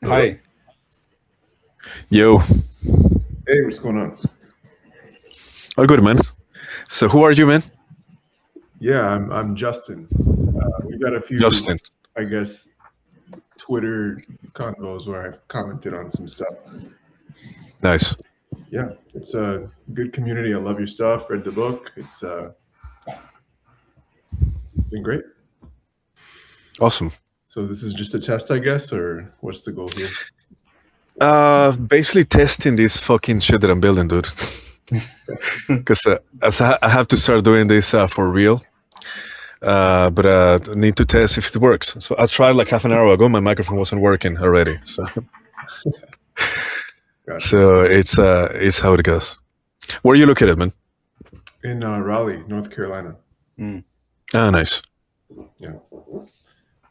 Hello. Hi. Yo, Hey, what's going on? all good, man. So, who are you, man? Yeah, I'm Justin. We got a few, Justin. I guess, Twitter convos where I've commented on some stuff. Nice. Yeah, it's a good community. I love your stuff. Read the book. It's been great. Awesome. So this is just a test, I guess, or what's the goal here? Basically testing this fucking shit that I'm building, dude. Because I have to start doing this for real. But I need to test if it works. So I tried like half an hour ago. My microphone wasn't working already. So, Gotcha. so it's how it goes. Where are you located, man? In Raleigh, North Carolina. Ah, nice. Yeah.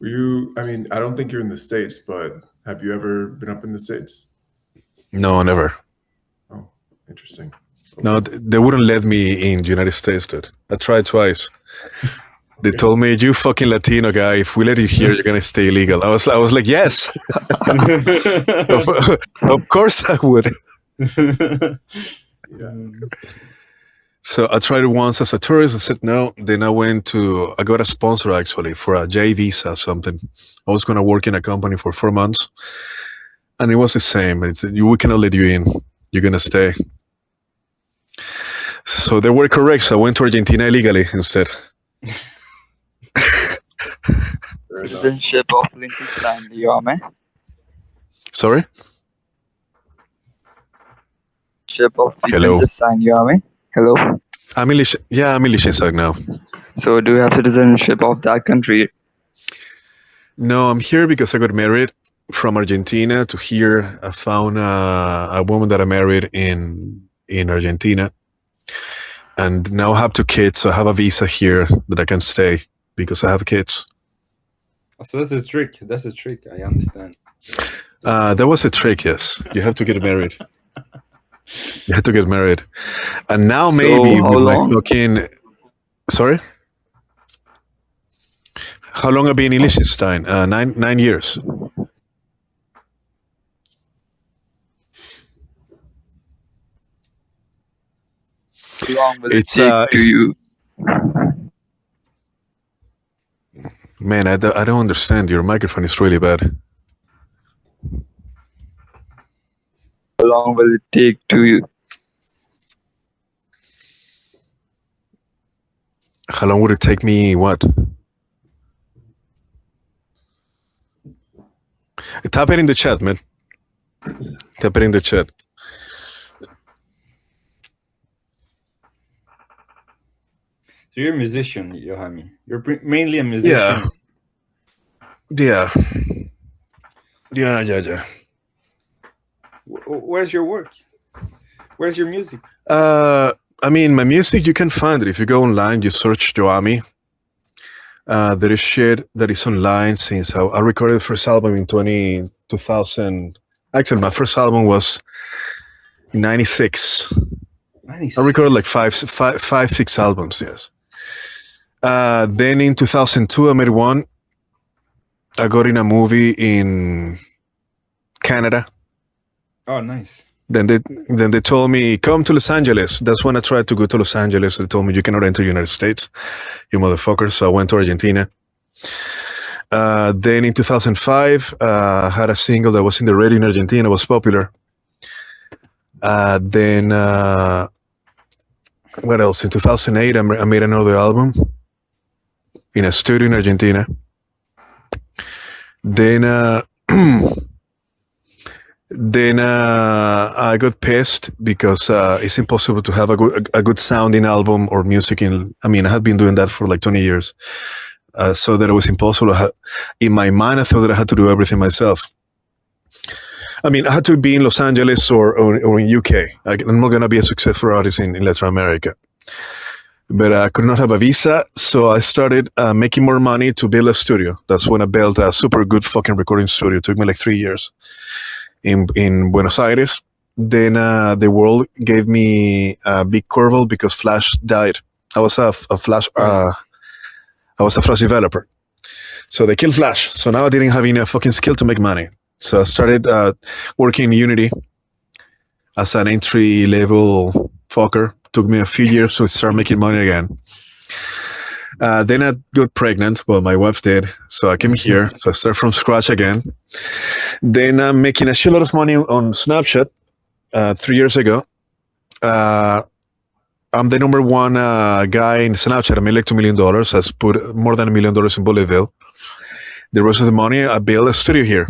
Were you? I mean, I don't think you're in the States, but have you ever been up in the States? No, never. Oh, interesting. No, they wouldn't let me in the United States, dude. I tried twice. They told me, "You fucking Latino guy, if we let you here, you're gonna stay illegal." I was like, "Yes, of course I would." Yeah. So I tried it once as a tourist. I said no. Then I got a sponsor actually for a J visa or something. I was gonna work in a company for 4 months, and it was the same. We cannot let you in. You're gonna stay. So they were correct. So I went to Argentina illegally instead. Fair enough. Citizenship of Liechtenstein, you are, man. Sorry. Ship of Hello. Liechtenstein, you are, man. Hello. I'm in Liechtenstein now. So, do you have citizenship of that country? No, I'm here because I got married from Argentina to here. I found a woman that I married in Argentina, and now I have 2 kids. So I have a visa here that I can stay because I have kids. So that's a trick. That's a trick. I understand. That was a trick. Yes, you have to get married. You have to get married, and now maybe how with my long? fucking. Sorry. How long have I been in Liechtenstein? 9 years. How long will It's, it take to it's- you? Man, I don't understand. Your microphone is really bad. How long will it take to you? How long would it take me? What? Type it in the chat, man. Type it in the chat. So you're a musician, Yohami. You're mainly a musician. Yeah. Where's your work? Where's your music? I mean, my music, you can find it. If you go online, you search Yohami. There is shit that is online since I recorded the first album in 2000. Actually, my first album was in 96. Nice. I recorded like five, 6 albums, yes. Then in 2002, I made one. I got in a movie in Canada. Oh, nice. Then they told me, come to Los Angeles. That's when I tried to go to Los Angeles. They told me, you cannot enter the United States, you motherfuckers. So I went to Argentina. Then in 2005, I had a single that was in the radio in Argentina. It was popular. Then what else? In 2008, I made another album in a studio in Argentina. Then I got pissed because it's impossible to have a good sounding album or music. I had been doing that for like 20 years. So that it was impossible. In my mind, I thought that I had to do everything myself. I had to be in Los Angeles or in UK. I'm not going to be a successful artist in Latin America. But I could not have a visa, so I started making more money to build a studio. That's when I built a super good fucking recording studio. It took me like 3 years in Buenos Aires. Then the world gave me a big curveball because Flash died. I was a Flash developer. So they killed Flash. So now I didn't have enough fucking skill to make money. So I started working in Unity as an entry level fucker. Took me a few years to start making money again. Then I got pregnant. Well, my wife did. So I came here. So I started from scratch again. Then I'm making a shitload of money on Snapchat 3 years ago. I'm the number one guy in Snapchat. I made like $2 million. I put more than $1 million in Bulletville. The rest of the money, I built a studio here.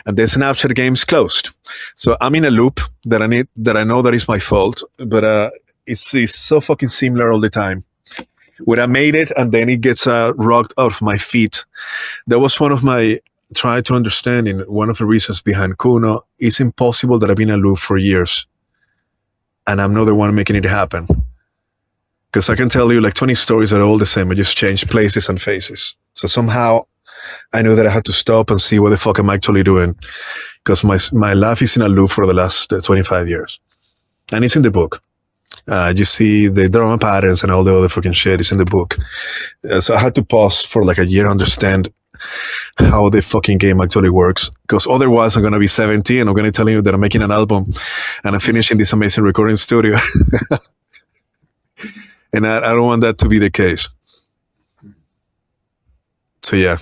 And the Snapchat game's closed. So I'm in a loop that I know that is my fault, but it's so fucking similar all the time. When I made it and then it gets rocked out of my feet. That was one of my try to understand in one of the reasons behind Kuno. It's impossible that I've been in a loop for years. And I'm not the one making it happen. Because I can tell you like 20 stories that are all the same. I just change places and faces. So somehow I knew that I had to stop and see what the fuck I'm actually doing. Because my life is in a loop for the last 25 years. And it's in the book. You see the drama patterns and all the other fucking shit is in the book. So I had to pause for like a year to understand how the fucking game actually works. Because otherwise I'm going to be 70 and I'm going to tell you that I'm making an album and I'm finishing this amazing recording studio. And I don't want that to be the case. So yeah.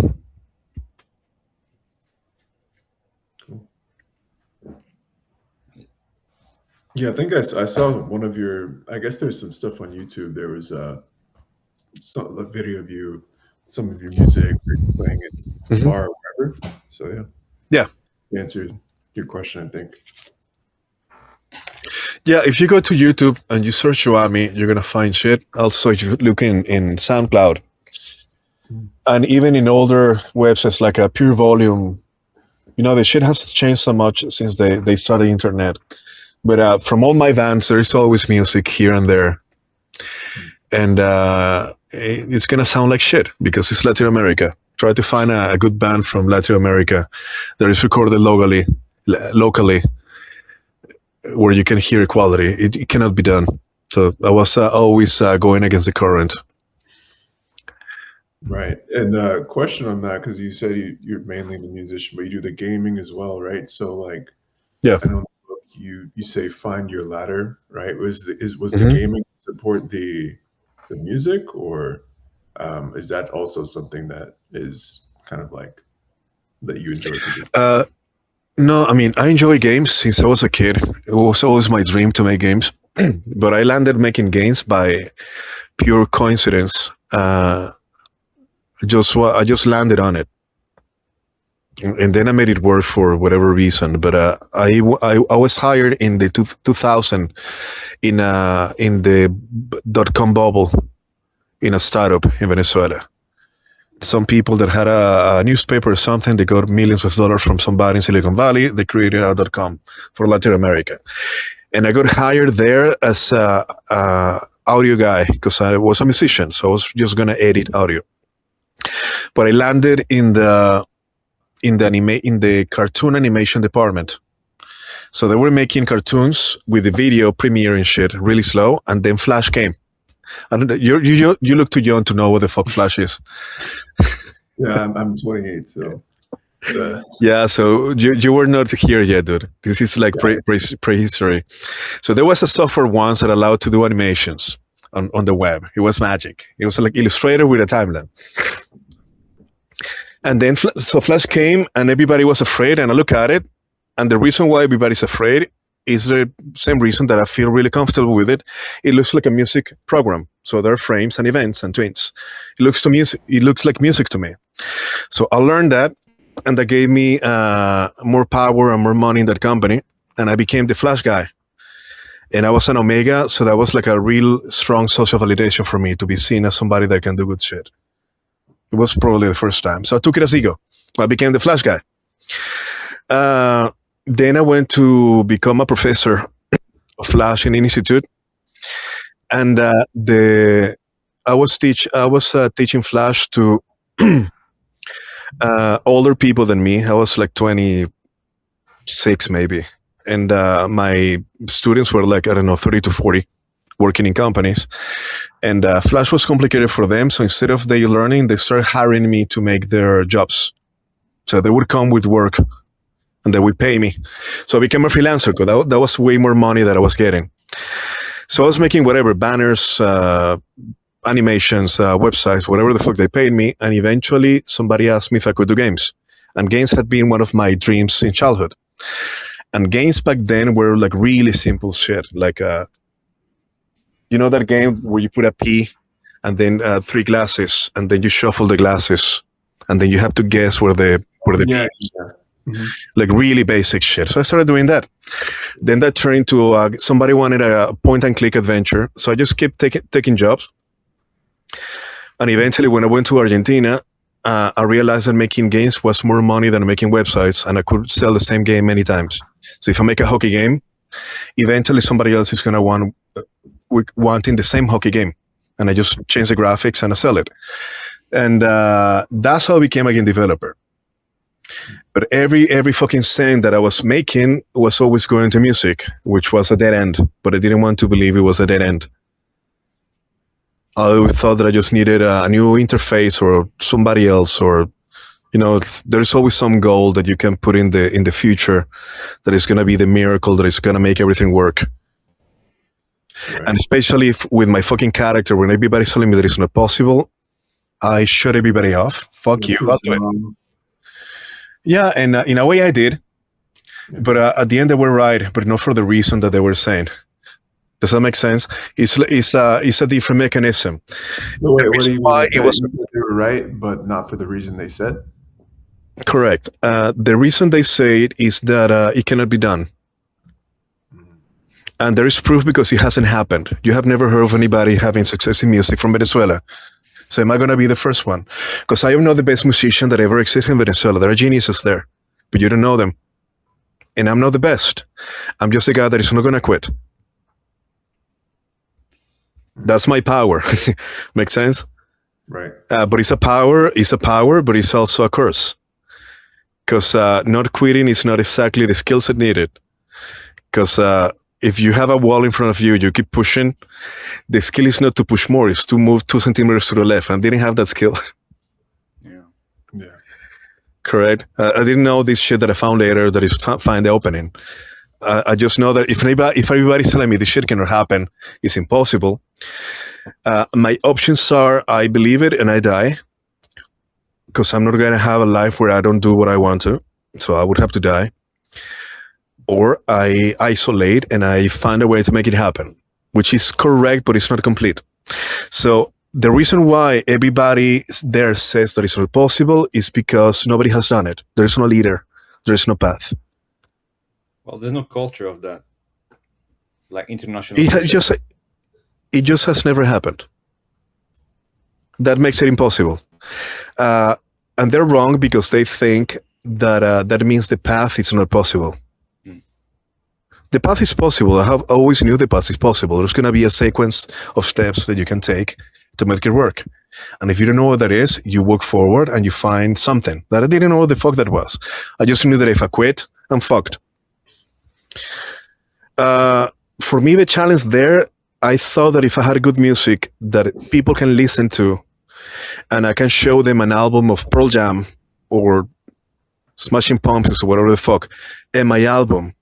Yeah, I think I saw one of your. I guess there's some stuff on YouTube. There was a video of you, some of your music, playing it in a bar or whatever. So Yeah. To answer your question, I think. Yeah, if you go to YouTube and you search Yoami, you're gonna find shit. Also, if you look in SoundCloud, and even in older websites like a Pure Volume, the shit has changed so much since they started internet. But from all my bands, there is always music here and there. And it's going to sound like shit because it's Latin America. Try to find a good band from Latin America that is recorded locally, where you can hear quality. It cannot be done. So I was always going against the current. Right. And question on that, because you said you're mainly the musician, but you do the gaming as well, right? So like, Yeah. I don't. You say find your ladder, right? Was the gaming support the music, or is that also something that is kind of like that you enjoy to do? No, I mean I enjoy games since I was a kid. It was always my dream to make games, but I landed making games by pure coincidence. I just landed on it. And then I made it work for whatever reason. But I was hired in the 2000 in the .com bubble in a startup in Venezuela. Some people that had a newspaper or something, they got millions of dollars from somebody in Silicon Valley. They created a .com for Latin America. And I got hired there as a audio guy because I was a musician. So I was just going to edit audio. But I landed in the cartoon animation department. So they were making cartoons with the video Premiere and shit really slow, and then Flash came. I don't know, you look too young to know what the fuck Flash is. Yeah, I'm 28, so. Yeah, so you were not here yet, dude. This is like prehistory. So there was a software once that allowed to do animations on the web. It was magic. It was like Illustrator with a timeline. And then, so Flash came and everybody was afraid, and I look at it, and the reason why everybody's afraid is the same reason that I feel really comfortable with it. It looks like a music program. So there are frames and events and twins. It looks like music to me. So I learned that, and that gave me more power and more money in that company, and I became the Flash guy. And I was an Omega, so that was like a real strong social validation for me to be seen as somebody that can do good shit. It was probably the first time. So I took it as ego. I became the Flash guy. Then I went to become a professor of Flash in an institute. And I was teaching Flash to older people than me. I was like 26 maybe. And my students were like, I don't know, 30 to 40. Working in companies, and Flash was complicated for them. So instead of they learning, they started hiring me to make their jobs. So they would come with work and they would pay me. So I became a freelancer because that was way more money that I was getting. So I was making whatever, banners, animations, websites, whatever the fuck they paid me. And eventually somebody asked me if I could do games. And games had been one of my dreams in childhood. And games back then were like really simple shit. Like, you know that game where you put a P and then 3 glasses and then you shuffle the glasses and then you have to guess where the Yeah. P is. Yeah. Mhm. Like really basic shit. So I started doing that. Then that turned into somebody wanted a point and click adventure. So I just kept taking jobs. And eventually when I went to Argentina, I realized that making games was more money than making websites, and I could sell the same game many times. So if I make a hockey game, eventually somebody else is going to wanting the same hockey game. And I just change the graphics and I sell it. And that's how I became a game developer. But every fucking cent that I was making was always going to music, which was a dead end. But I didn't want to believe it was a dead end. I always thought that I just needed a new interface or somebody else, or there's always some goal that you can put in the future that is going to be the miracle that is going to make everything work. Right. And especially with my fucking character, when everybody's telling me that it's not possible, I shut everybody off. Fuck you, I'll do it. Yeah, and in a way I did, but at the end they were right, but not for the reason that they were saying. Does that make sense? It's a different mechanism. What do you mean? They were right, but not for the reason they said? Correct. The reason they say it is that it cannot be done. And there is proof because it hasn't happened. You have never heard of anybody having success in music from Venezuela. So am I going to be the first one? Because I am not the best musician that ever existed in Venezuela. There are geniuses there, but you don't know them. And I'm not the best. I'm just a guy that is not going to quit. That's my power. Make sense? Right. But it's a power, but it's also a curse. Because not quitting is not exactly the skill set needed. Because if you have a wall in front of you, you keep pushing. The skill is not to push more, it's to move 2 centimeters to the left. And I didn't have that skill. Yeah. Correct. I didn't know this shit that I found later, that is find the opening. I just know that if everybody's telling me this shit cannot happen, it's impossible. My options are I believe it and I die, because I'm not going to have a life where I don't do what I want to. So I would have to die. Or I isolate and I find a way to make it happen, which is correct, but it's not complete. So the reason why everybody there says that it's not possible is because nobody has done it. There is no leader. There is no path. Well, there's no culture of that, like international. It just has never happened. That makes it impossible. And they're wrong because they think that that means the path is not possible. The path is possible. I have always knew the path is possible. There's going to be a sequence of steps that you can take to make it work. And if you don't know what that is, you walk forward and you find something that I didn't know what the fuck that was. I just knew that if I quit, I'm fucked. For me, the challenge there, I thought that if I had good music that people can listen to, and I can show them an album of Pearl Jam or Smashing Pumpkins or whatever the fuck, and my album,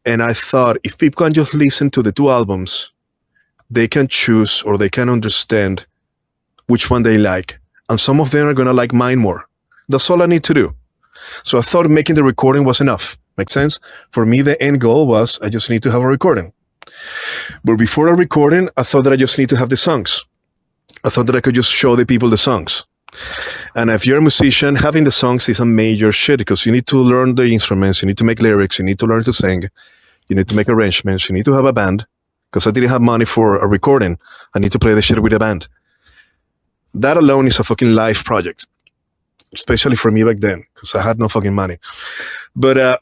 and I thought if people can just listen to the 2 albums, they can choose or they can understand which one they like. And some of them are going to like mine more. That's all I need to do. So I thought making the recording was enough. Make sense? For me, the end goal was I just need to have a recording. But before a recording, I thought that I just need to have the songs. I thought that I could just show the people the songs. And if you're a musician, having the songs is a major shit because you need to learn the instruments, you need to make lyrics, you need to learn to sing, you need to make arrangements, you need to have a band. Because I didn't have money for a recording. I need to play the shit with a band. That alone is a fucking life project. Especially for me back then, because I had no fucking money. But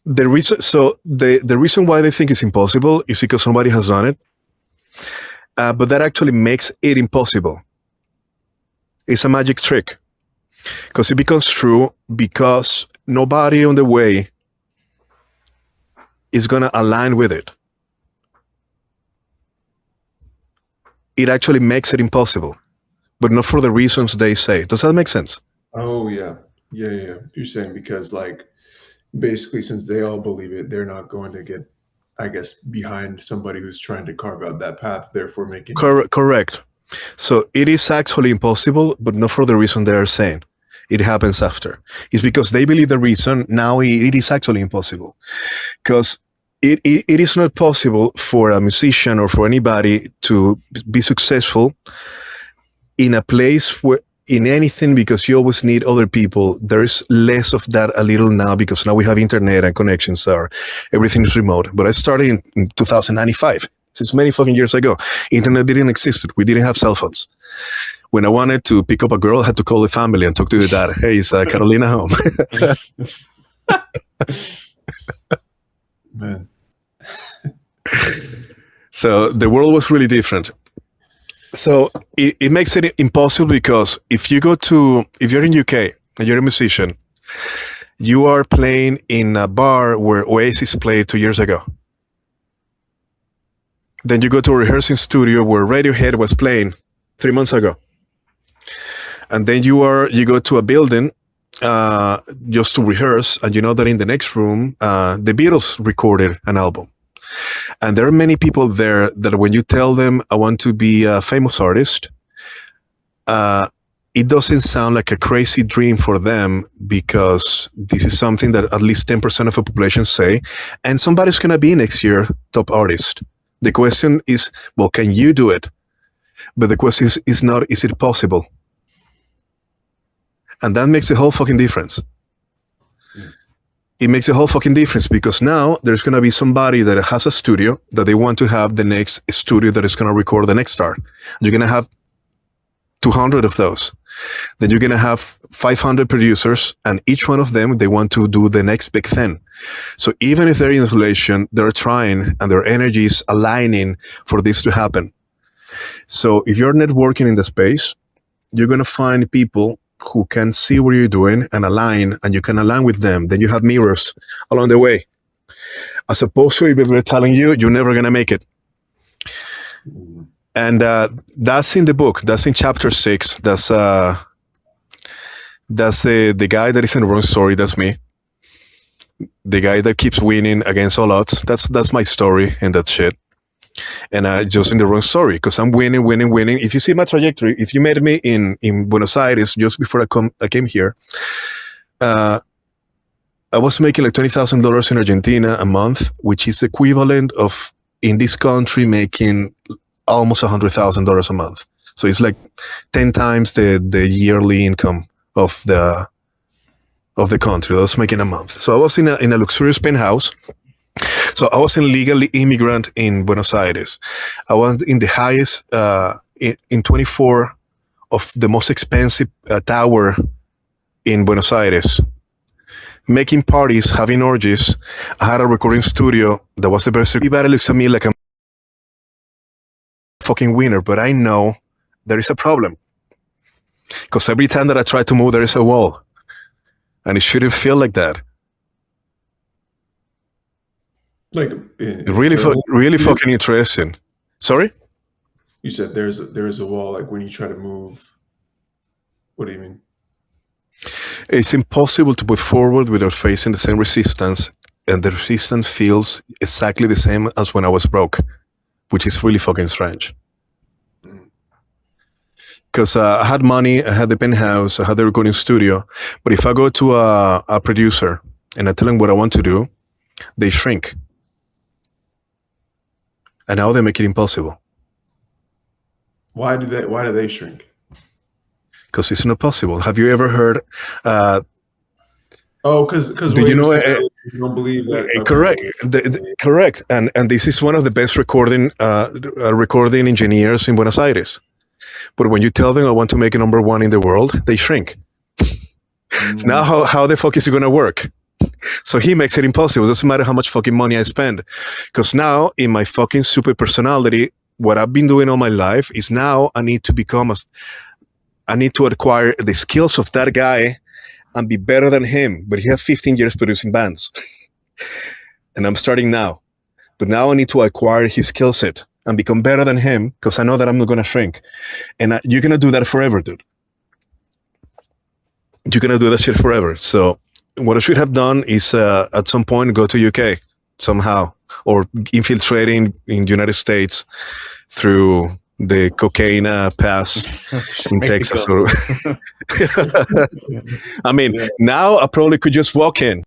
the reason why they think it's impossible is because somebody has done it. But that actually makes it impossible. It's a magic trick. Because it becomes true because nobody on the way is going to align with it. It actually makes it impossible, but not for the reasons they say. Does that make sense? Oh, yeah. Yeah. You're saying because, like, basically, since they all believe it, they're not going to get, I guess, behind somebody who's trying to carve out that path, therefore making Correct. So it is actually impossible, but not for the reason they are saying. It happens after. It's because they believe the reason. Now it is actually impossible. Because it is not possible for a musician or for anybody to be successful in a place where, in anything, because you always need other people. There's less of that a little now because now we have internet and connections are, everything is remote. But I started in 2095. It's many fucking years ago. Internet didn't exist. We didn't have cell phones. When I wanted to pick up a girl, I had to call the family and talk to the dad. Hey, is Carolina home? Man. So the world was really different. So it makes it impossible because if you're in UK and you're a musician, you are playing in a bar where Oasis played 2 years ago. Then you go to a rehearsing studio where Radiohead was playing 3 months ago. And then you go to a building just to rehearse, and you know that in the next room, the Beatles recorded an album. And there are many people there that when you tell them, I want to be a famous artist, it doesn't sound like a crazy dream for them because this is something that at least 10% of the population say, and somebody's going to be next year top artist. The question is, well, can you do it? But the question is not, is it possible? And that makes a whole fucking difference. It makes a whole fucking difference because now there's going to be somebody that has a studio that they want to have the next studio that is going to record the next star. You're going to have 200 of those. Then you're going to have 500 producers, and each one of them, they want to do the next big thing. So even if they're in isolation, they're trying and their energy is aligning for this to happen. So if you're networking in the space, you're going to find people who can see what you're doing and align, and you can align with them. Then you have mirrors along the way. As opposed to if they're telling you, you're never going to make it. And that's in the book. That's in chapter 6. That's the guy that is in the wrong story. That's me. The guy that keeps winning against all odds. That's my story in that shit. And just in the wrong story because I'm winning. If you see my trajectory, if you met me in Buenos Aires just before I came here, I was making like $20,000 in Argentina a month, which is equivalent of in this country making almost $100,000 a month. So it's like 10 times the yearly income of the country that I was making a month. So I was in a luxurious penthouse. So I was a legally immigrant in Buenos Aires. I was in the highest, in 24 of the most expensive tower in Buenos Aires, making parties, having orgies. I had a recording studio that was the best. Everybody looks at me like I'm a fucking winner, but I know there is a problem. Because every time that I try to move, there is a wall. And it shouldn't feel like that. Like really fucking interesting. Sorry? You said there is a wall, like when you try to move. What do you mean? It's impossible to put forward without facing the same resistance, and the resistance feels exactly the same as when I was broke, which is really fucking strange. Because I had money, I had the penthouse, I had the recording studio, but if I go to a producer and I tell them what I want to do, they shrink. And now they make it impossible. Why do they shrink? Because it's not possible. Have you ever heard? Because you know? You don't believe that. Correct. Correct. And this is one of the best recording engineers in Buenos Aires. But when you tell them I want to make it number one in the world, they shrink. So now how the fuck is it going to work? So he makes it impossible. It doesn't matter how much fucking money I spend. Because now in my fucking super personality, what I've been doing all my life is now I need to acquire the skills of that guy and be better than him. But he has 15 years producing bands. And I'm starting now. But now I need to acquire his skill set and become better than him because I know that I'm not going to shrink. And you're going to do that forever, dude. You're going to do that shit forever. So what I should have done is at some point go to UK somehow, or infiltrating in the United States through the cocaine pass in Texas. Mexico. I mean, Yeah. now I probably could just walk in